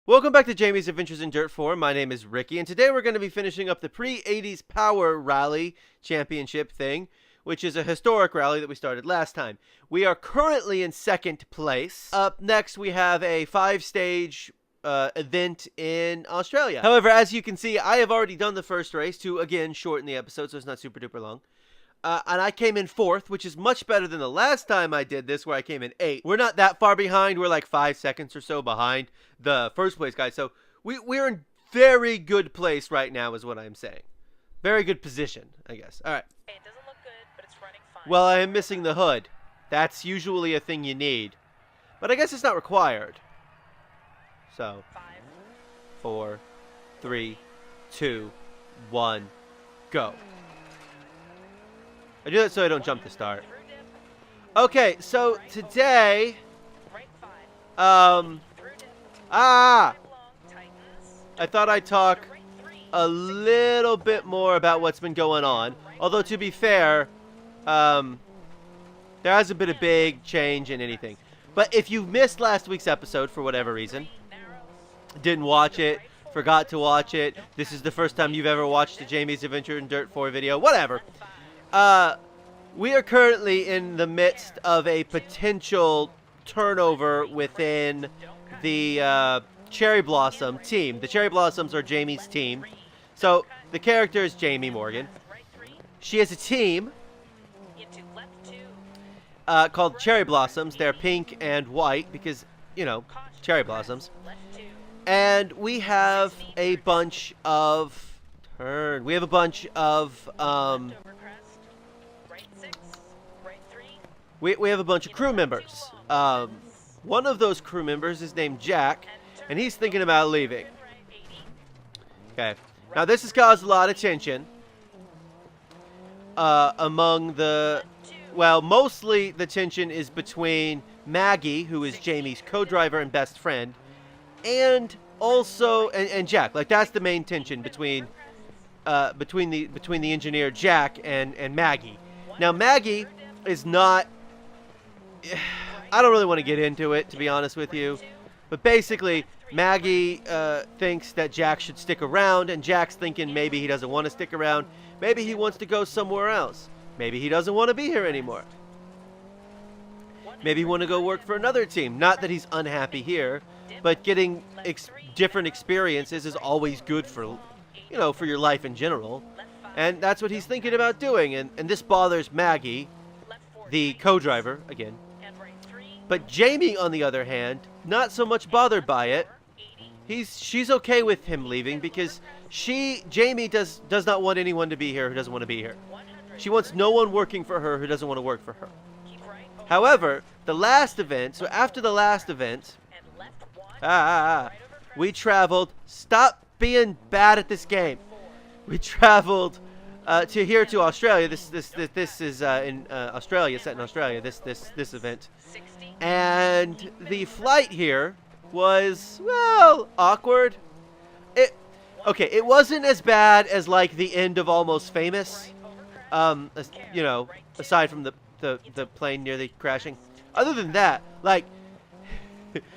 Welcome back to Jamie's Adventures in Dirt 4. My name is Ricky, and today we're going to be finishing up the pre-80s Power Rally Championship thing, which is a historic rally that we started last time. We are currently in second place. Up next, we have a 5-stage event in Australia. However, as you can see, I have already done the first race to, again, shorten the episode so it's not super duper long. And I came in 4th, which is much better than the last time I did this, where I came in 8th. We're not that far behind. We're like 5 seconds or so behind the first place guy. So we're in very good place right now is what I'm saying. Very good position, I guess. All right. It doesn't look good, but it's running fine. Well, I am missing the hood. That's usually a thing you need. But I guess it's not required. So, 5, 4, 3, 2, 1, go. I do that so I don't jump to start. Okay, so today, I thought I'd talk a little bit more about what's been going on. Although, to be fair, there hasn't been a big change in anything. But if you missed last week's episode for whatever reason, didn't watch it, forgot to watch it, this is the first time you've ever watched a Jamie's Adventure in Dirt 4 video, whatever. We are currently in the midst of a potential turnover within the Cherry Blossom team. The Cherry Blossoms are Jamie's team. So the character is Jamie Morgan. She has a team called Cherry Blossoms. They're pink and white because, you know, cherry blossoms. And we have a bunch of we have a bunch of we have a bunch of crew members. One of those crew members is named Jack, and he's thinking about leaving. Okay. Now this has caused a lot of tension among the, well, mostly the tension is between Maggie, who is Jamie's co-driver and best friend, and also and Jack. Like, that's the main tension between the engineer Jack and Maggie. Now Maggie is not, I don't really want to get into it, to be honest with you, but basically Maggie thinks that Jack should stick around, and Jack's thinking maybe he doesn't want to stick around, maybe he wants to go somewhere else, maybe he doesn't want to be here anymore, maybe he want to go work for another team. Not that he's unhappy here, but getting different experiences is always good for, you know, for your life in general. And that's what he's thinking about doing. And this bothers Maggie, the co-driver, again. But Jamie, on the other hand, not so much bothered by it. She's okay with him leaving because Jamie does not want anyone to be here who doesn't want to be here. She wants no one working for her who doesn't want to work for her. However, the last event, so after the last event, we traveled, stop being bad at this game. We traveled to Australia. This is in Australia, set in Australia. This event, and the flight here was, well, awkward. It wasn't as bad as like the end of Almost Famous. You know, aside from the plane nearly crashing. Other than that, like,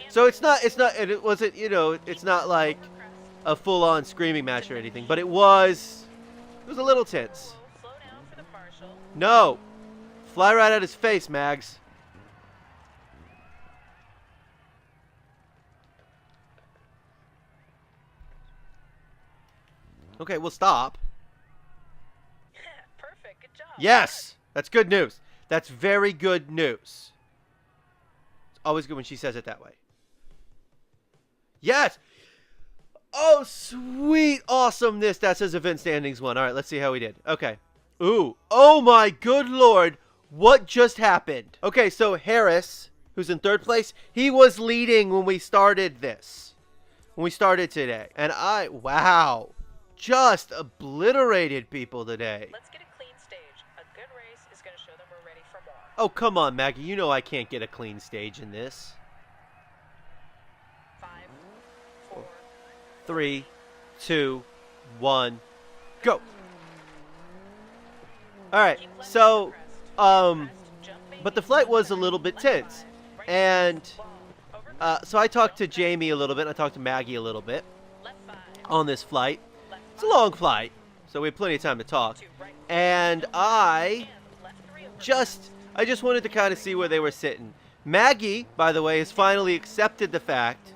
so it's not, and it wasn't, you know, it's not like a full-on screaming match or anything, but it was a little tense. No! Fly right at his face, Mags. Okay, we'll stop. Perfect, good job. Yes! That's good news. That's very good news. It's always good when she says it that way. Yes! Oh, sweet awesomeness. That says event standings 1. All right, let's see how we did. Okay. Ooh. Oh, my good lord. What just happened? Okay, so Harris, who's in 3rd place, he was leading when we started this. When we started today. And wow. Just obliterated people today. Let's get a clean stage. A good race is going to show them we're ready for more. Oh, come on, Maggie. You know I can't get a clean stage in this. 5, 4, 3, 2, 1, go. Alright, so, but the flight was a little bit tense. And So I talked to Jamie a little bit, and I talked to Maggie a little bit Left 5. on this flight. Left It's a long flight, so we have plenty of time to talk. 2 right. And I And left 3 over. just wanted to kind of see where they were sitting. Maggie, by the way, has finally accepted the fact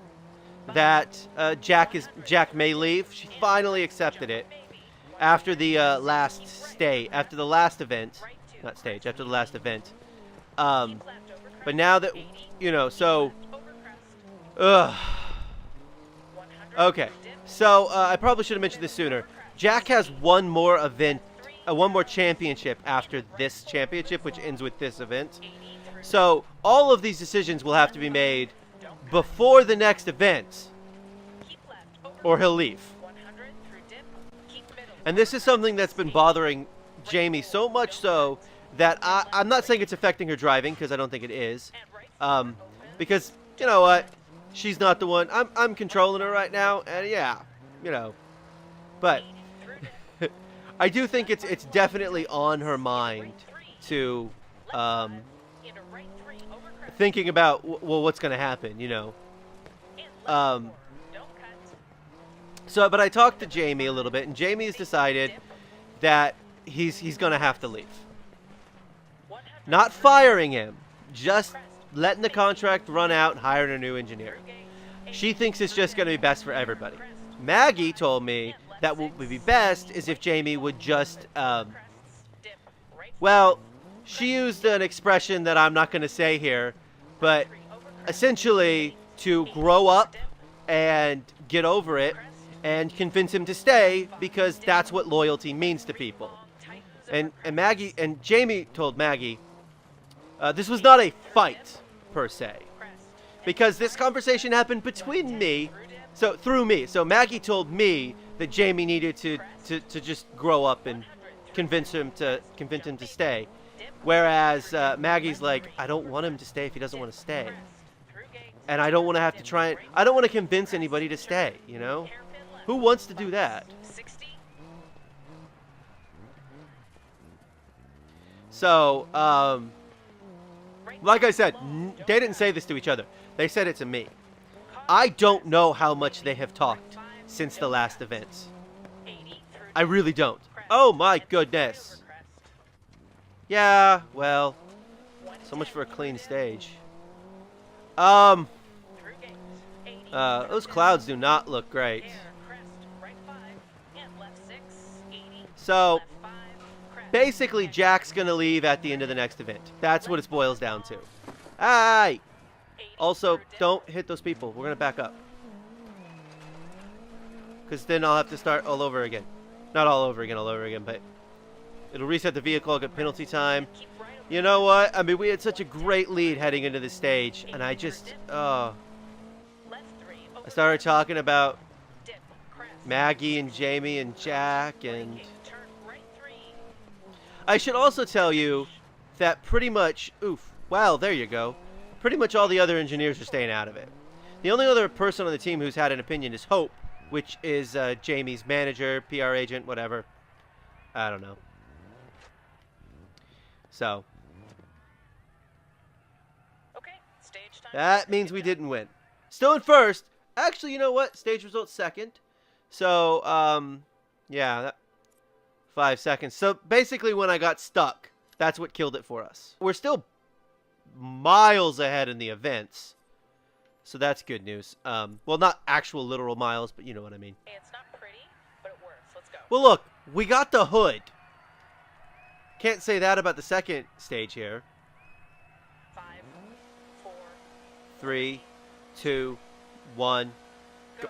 that Jack may leave. She finally accepted it after the last event, not stage, after the last event. But now that so, okay. So I probably should have mentioned this sooner. Jack has one more event, one more championship after this championship, which ends with this event. So all of these decisions will have to be made before the next event, or he'll leave. And this is something that's been bothering Jamie so much so that I'm not saying it's affecting her driving, because I don't think it is. Because, you know what, she's not the one. I'm controlling her right now, and yeah, But I do think it's definitely on her mind to thinking about, well, what's going to happen, So, but I talked to Jamie a little bit, and Jamie has decided that he's going to have to leave. Not firing him, just letting the contract run out and hiring a new engineer. She thinks it's just going to be best for everybody. Maggie told me that what would be best is if Jamie would just, well, she used an expression that I'm not going to say here, but essentially to grow up and get over it and convince him to stay, because that's what loyalty means to people. And Jamie told Maggie, this was not a fight per se, because this conversation happened between me, through me. So Maggie told me that Jamie needed to just grow up and convince him to stay, whereas Maggie's like, I don't want him to stay if he doesn't want to stay, and I don't want to have to try it. I don't want to convince anybody to stay. Who wants to do that? So, like I said, they didn't say this to each other. They said it to me. I don't know how much they have talked since the last events. I really don't. Oh my goodness. Yeah, well, so much for a clean stage. Those clouds do not look great. So, basically, Jack's going to leave at the end of the next event. That's what it boils down to. Aye! Also, don't hit those people. We're going to back up. Because then I'll have to start all over again. Not all over again, but it'll reset the vehicle, I'll get penalty time. You know what? I mean, we had such a great lead heading into the stage, and I just, I started talking about Maggie and Jamie and Jack, and I should also tell you that pretty much, wow, there you go. Pretty much all the other engineers are staying out of it. The only other person on the team who's had an opinion is Hope, which is Jamie's manager, PR agent, whatever. I don't know. So, that means we didn't win. Still in first. Actually, you know what? Stage results second. So, yeah, 5 seconds. So, basically, when I got stuck, that's what killed it for us. We're still miles ahead in the events. So, that's good news. Well, not actual literal miles, but you know what I mean. It's not pretty, but it works. Let's go. Well, look, we got the hood. Can't say that about the second stage here. 5, 4, 3, 2, 1. Go.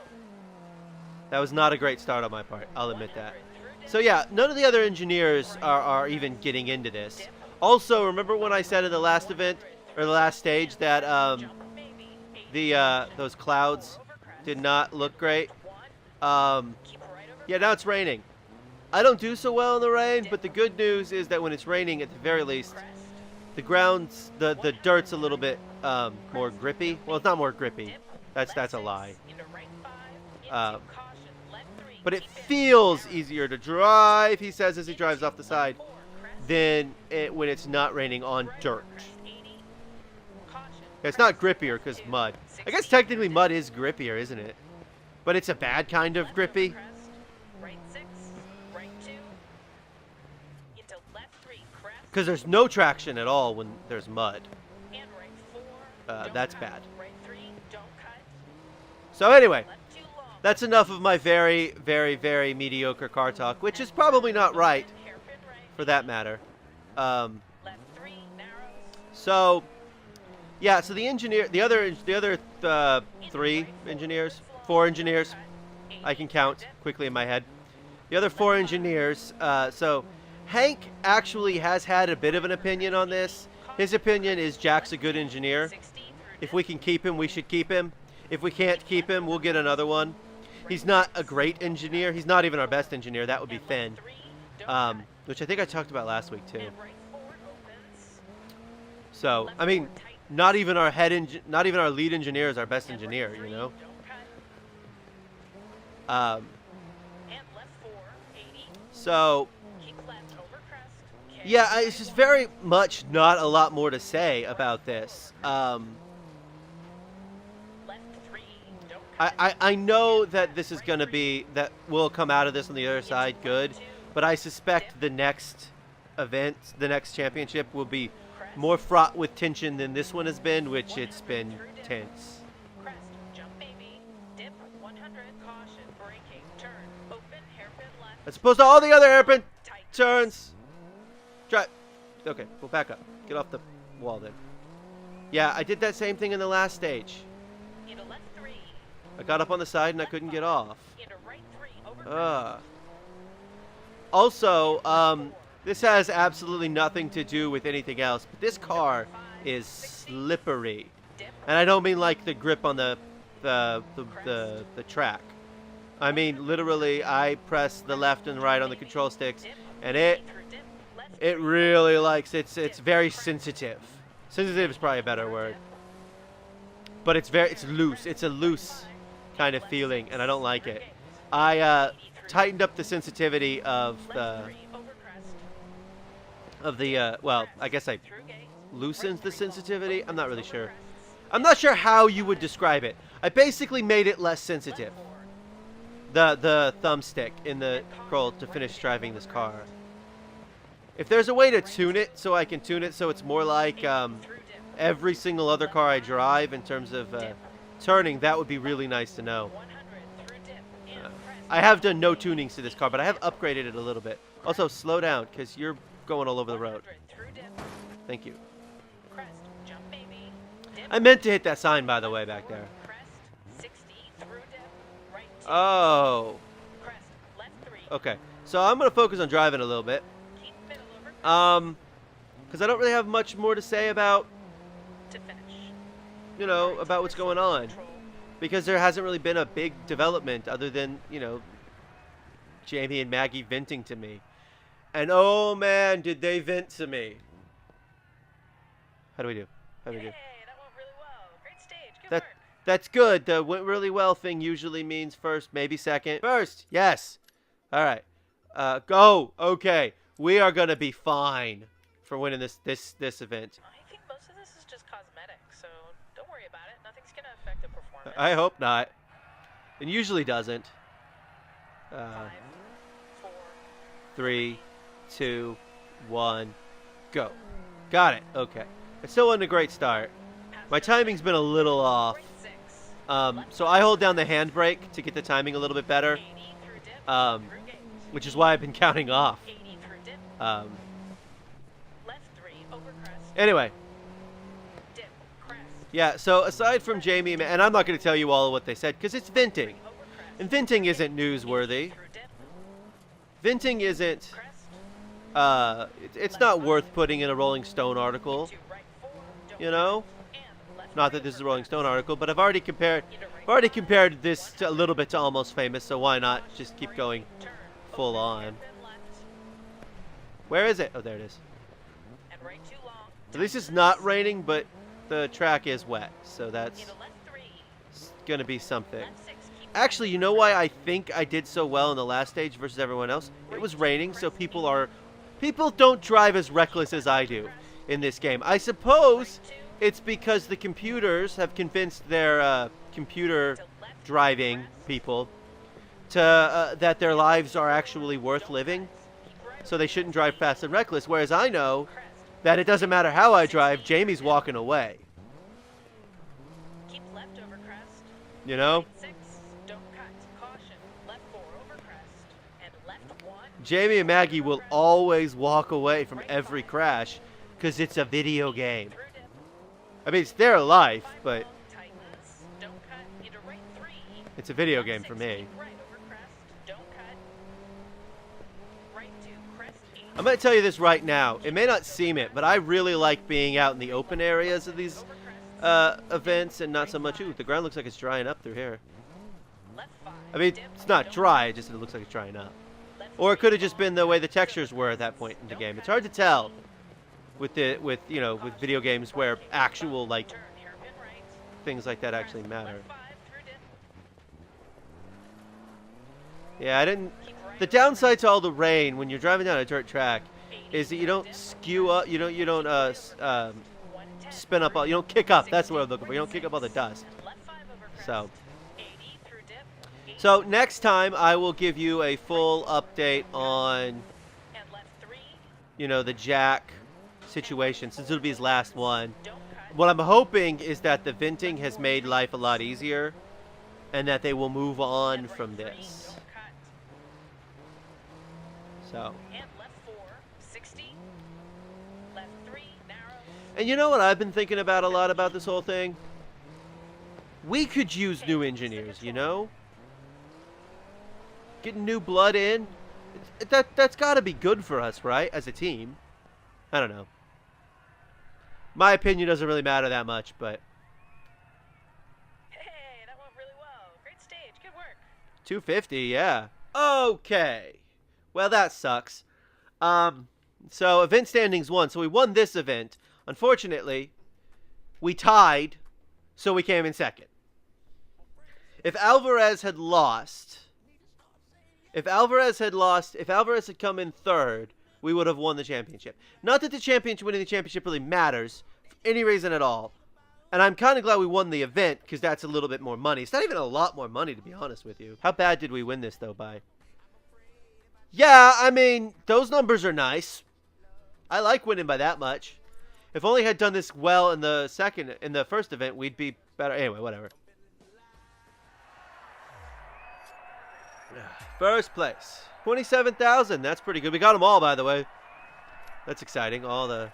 That was not a great start on my part. I'll admit that. So yeah, none of the other engineers are even getting into this. Also, remember when I said in the last event, or the last stage, that those clouds did not look great? Yeah, now it's raining. I don't do so well in the rain, but the good news is that when it's raining, at the very least, the ground's, the dirt's a little bit more grippy. Well, it's not more grippy. That's a lie. But it feels easier to drive, he says as he drives off the side, than when it's not raining on dirt. It's not grippier because mud. I guess technically mud is grippier, isn't it? But it's a bad kind of grippy. Right 6, right 2, into left 3, crest, Because there's no traction at all when there's mud. and right 4, don't That's cut. bad. Right 3, don't cut. So anyway, Left 2 long. that's enough of my very, very, very mediocre car talk, which is probably not right, Hairpin right. for that matter. Left 3, narrows. So, yeah. So the engineer, the other three engineers, 4 engineers, I can count quickly in my head. The other 4 engineers. So, Hank actually has had a bit of an opinion on this. His opinion is Jack's a good engineer. 60 through If we can keep him, we should keep him. If we can't keep him, we'll get another one. He's not a great engineer. He's not even our best engineer. That would be Finn, 3, don't cut. which I think I talked about last week too. And right 4 opens. So, I mean, not even our not even our lead engineer is our best engineer, you know. Don't cut. Um, And left 4, 80. so, Keep left over crest. Okay. yeah, it's just very much not a lot more to say about this. Left 3, don't cut. I know that this is going to be, that we'll come out of this on the other side good, but I suspect the next event, the next championship will be more fraught with tension than this one has been, which it's been tense. Crest, jump baby, dip 100, caution, braking, turn, open, hairpin left, As opposed to all the other hairpin tight. turns. Try. Okay, we'll back up. Get off the wall then. Yeah, I did that same thing in the last stage. Into left 3, I got up on the side and I couldn't get off. into right 3, over crest. Also, this has absolutely nothing to do with anything else, but this car is slippery. Dip, And I don't mean like the grip on the track. I mean literally I press the left and right on the control sticks and it through dip, left it really likes it's very sensitive. Sensitive is probably a better word. But it's loose. It's a loose kind of feeling and I don't like it. I tightened up the sensitivity of left 3, over crest, well, I guess I through gate, loosened the sensitivity. I'm not really sure. I'm not sure how you would describe it. I basically made it less sensitive. The thumbstick in the control to finish driving this car. If there's a way to tune it so I can tune it so it's more like through dip, every single other car I drive in terms of turning, that would be really nice to know. 100, through dip, and crest, I have done no tunings to this car, but I have upgraded it a little bit. Also, slow down because you're going all over the road. 100, through dip, Thank you. crest, jump baby, dip, I meant to hit that sign, by the way, back there. crest, 60, through dip, right 2, Oh, crest, left 3, okay. So I'm gonna focus on driving a little bit. keep middle over crest, Because I don't really have much more to say about, to finish. you know, about what's going on. Control, Because there hasn't really been a big development other than, you know, Jamie and Maggie venting to me. And oh man, did they vent to me. How do we do? How do we do? Hey, that went really well. Great stage. Good That work. that's good. The went really well thing usually means first, maybe second. First, yes. All right. Go. Okay. We are gonna be fine for winning this event. I think most of this is just cosmetic, so don't worry about it. Nothing's gonna affect the performance. I hope not. It usually doesn't. 5, 4, 3, 2, 1, go. Got it. Okay. It still wasn't a great start. My timing's been a little off. right 6, So I hold down the handbrake to get the timing a little bit better, 80 through dip, Um, through gate, which is why I've been counting off. 80 through dip, Um, left 3, over crest, anyway, dip, crest, yeah, so aside from Jamie, and I'm not going to tell you all of what they said because it's venting. over crest, And venting isn't newsworthy. through dip, Venting isn't, crest, it's not worth putting in a Rolling Stone article, to right 4, don't you know? and left Not 3 that this is a over Rolling Stone article, but I've already compared into right I've already 5, compared this to a little bit to Almost Famous, so why not just keep brake, going turn, full open, on. hairpin left, Where is it? Oh, there it is. and right 2 long, At least it's not raining, but the track is wet, so that's into left 3, going to be something. left 6, keep Actually, you know why I think I did so well in the last stage versus everyone else? It was raining, so people don't drive as reckless as I do in this game. I suppose It's because the computers have convinced their computer driving people to that their lives are actually worth living, so they shouldn't drive fast and reckless. Whereas I know that it doesn't matter how I drive, Jamie's walking away. Keep left over crest. You know? Right 6, don't cut. Caution, left 4 over crest. And left 1. Jamie and Maggie will always walk away from every crash because it's a video game. Through dip. I mean, it's their life, 5 but long, tightens. Don't cut into right 3. it's a video game 6, for me. keep right over crest. Don't cut. Right 2, crest 8. I'm going to tell you this right now. It may not seem it, but I really like being out in the open areas of these events and not so much. Ooh, the ground looks like it's drying up through here. Left 5. I mean, dip, it's not don't dry, just it looks like it's drying up. Left Or it 3, could have just been the long, way the textures were at that point in the game. It's hard to tell with with video games where actual like turn, hairpin right. things like that actually matter. Left 5 through dip. Yeah, I didn't. Keep right The over downside to all the rain when you're driving down a dirt track 80, is that you don't dip, skew up, you don't 110, spin up all, you don't kick up. That's what I'm looking for. You don't kick up all the dust. left 5 over crest. So, 80 through dip. 80, so next time I will give you a full update on, and left 3. the jack situation since it'll be his last one. Don't cut. What I'm hoping is that the venting has made life a lot easier and that they will move on And right from 3, this. don't cut. So, And left 4, 60. Left 3, narrow. and you know what I've been thinking about a lot about this whole thing? We could use new engineers, you know? Getting new blood in. That's got to be good for us, right? As a team. I don't know. My opinion doesn't really matter that much, but Hey, that went really well. Great stage. Good work. 250, yeah. Okay. Well, that sucks. So event standings won. So we won this event. Unfortunately, we tied, so we came in second. If Alvarez had come in third, we would have won the championship. Not that winning the championship really matters for any reason at all. And I'm kind of glad we won the event because that's a little bit more money. It's not even a lot more money, to be honest with you. How bad did we win this, though, by? Yeah, I mean, those numbers are nice. I like winning by that much. If only I had done this well in the first event, we'd be better. Anyway, whatever. First place. 27,000. That's pretty good. We got them all, by the way. That's exciting. All the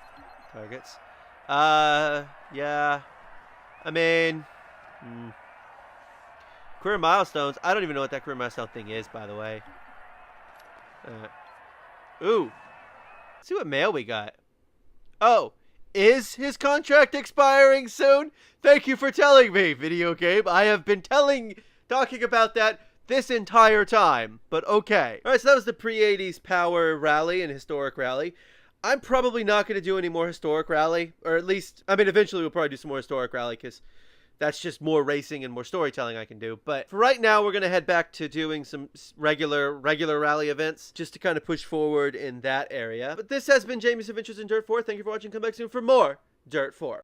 targets. Yeah. I mean, career milestones. I don't even know what that career milestone thing is, by the way. Ooh. Let's see what mail we got. Oh, is his contract expiring soon? Thank you for telling me, video game. I have been talking about that this entire time, but okay. All right, so that was the pre-80s power rally and historic rally. I'm probably not going to do any more historic rally, or at least, I mean, eventually we'll probably do some more historic rally because that's just more racing and more storytelling I can do. But for right now, we're going to head back to doing some regular rally events just to kind of push forward in that area. But this has been Jamie's Adventures in Dirt 4. Thank you for watching. Come back soon for more Dirt 4.